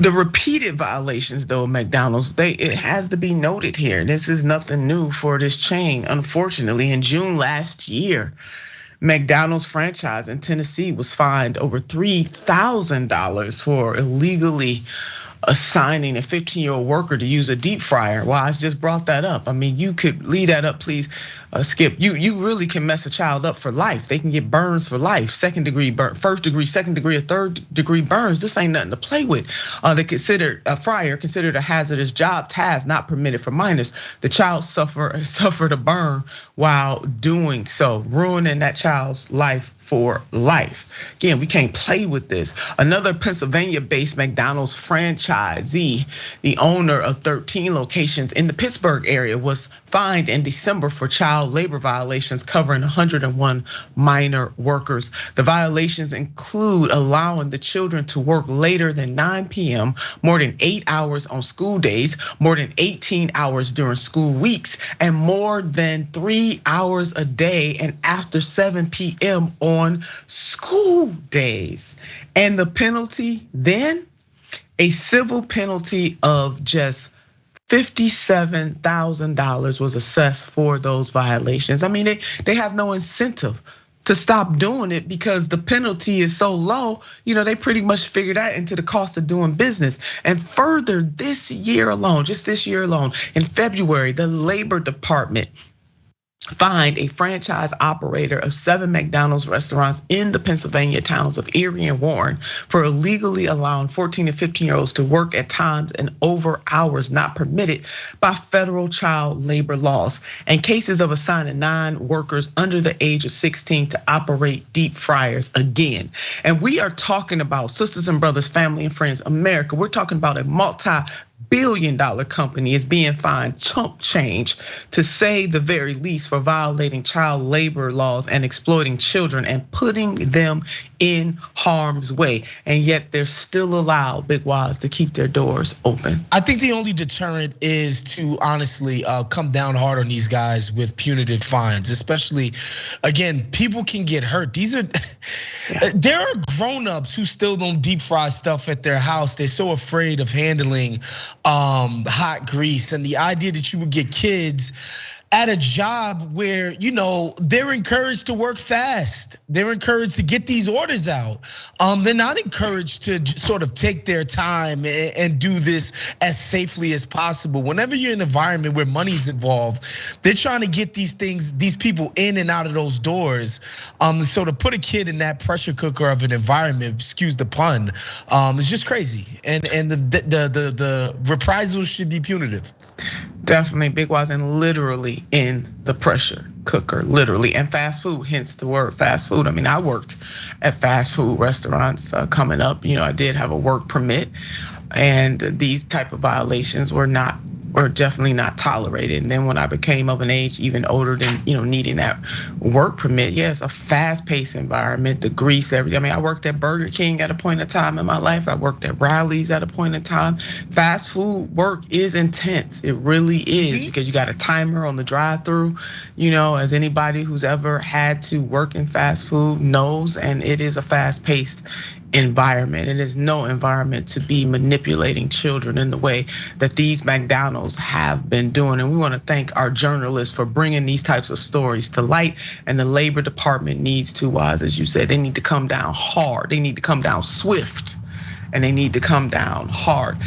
The repeated violations, though, McDonald's, it has to be noted here. This is nothing new for this chain. Unfortunately, in June last year, McDonald's franchise in Tennessee was fined over $3,000 for illegally assigning a 15-year-old worker to use a deep fryer. Well, I just brought that up. I mean, you could leave that up, please, Skip. You really can mess a child up for life. They can get burns for life, second degree burn, first degree, second degree, or third degree burns. This ain't nothing to play with. They considered a fryer considered a hazardous job task not permitted for minors. The child suffered a burn while doing so, ruining that child's life for life. Again, we can't play with this. Another Pennsylvania-based McDonald's franchisee, the owner of 13 locations in the Pittsburgh area, was fined in December for child labor violations covering 101 minor workers. The violations include allowing the children to work later than 9 p.m., more than 8 hours on school days, more than 18 hours during school weeks, and more than 3 hours a day and after 7 p.m. on school days. And the penalty then, a civil penalty of just $57,000 was assessed for those violations. I mean, they have no incentive to stop doing it because the penalty is so low. They pretty much figured that into the cost of doing business. And further, this year alone, just this year alone, in February, the Labor Department fined a franchise operator of 7 McDonald's restaurants in the Pennsylvania towns of Erie and Warren for illegally allowing 14 and 15-year-olds to work at times and over hours not permitted by federal child labor laws, and cases of assigning 9 workers under the age of 16 to operate deep fryers again. And we are talking about, sisters and brothers, family and friends, America. We're talking about a multi-billion-dollar company is being fined chump change, to say the very least, for violating child labor laws and exploiting children and putting them in harm's way. And yet they're still allowed, Big Waz, to keep their doors open. I think the only deterrent is to honestly come down hard on these guys with punitive fines, especially, again, people can get hurt. There are grown-ups who still don't deep fry stuff at their house. They're so afraid of handling hot grease, and the idea that you would get kids at a job where they're encouraged to work fast, they're encouraged to get these orders out. They're not encouraged to sort of take their time and do this as safely as possible. Whenever you're in an environment where money's involved, they're trying to get these people in and out of those doors. So to put a kid in that pressure cooker of an environment, excuse the pun, it's just crazy. And the reprisals should be punitive. Definitely, Big Waz, and literally in the pressure cooker, literally. And fast food, hence the word fast food. I mean, I worked at fast food restaurants coming up. I did have a work permit, and these type of violations were definitely not tolerated. And then when I became of an age even older than needing that work permit, yes, a fast-paced environment, the grease, everything. I mean, I worked at Burger King at a point in time in my life. I worked at Rally's at a point in time. Fast food work is intense. It really is, because you got a timer on the drive-through. As anybody who's ever had to work in fast food knows, and it is a fast-paced environment. It is no environment to be manipulating children in the way that these McDonald's have been doing. And we want to thank our journalists for bringing these types of stories to light. And the Labor Department needs to, Waz, as you said, they need to come down hard. They need to come down swift, and they need to come down hard.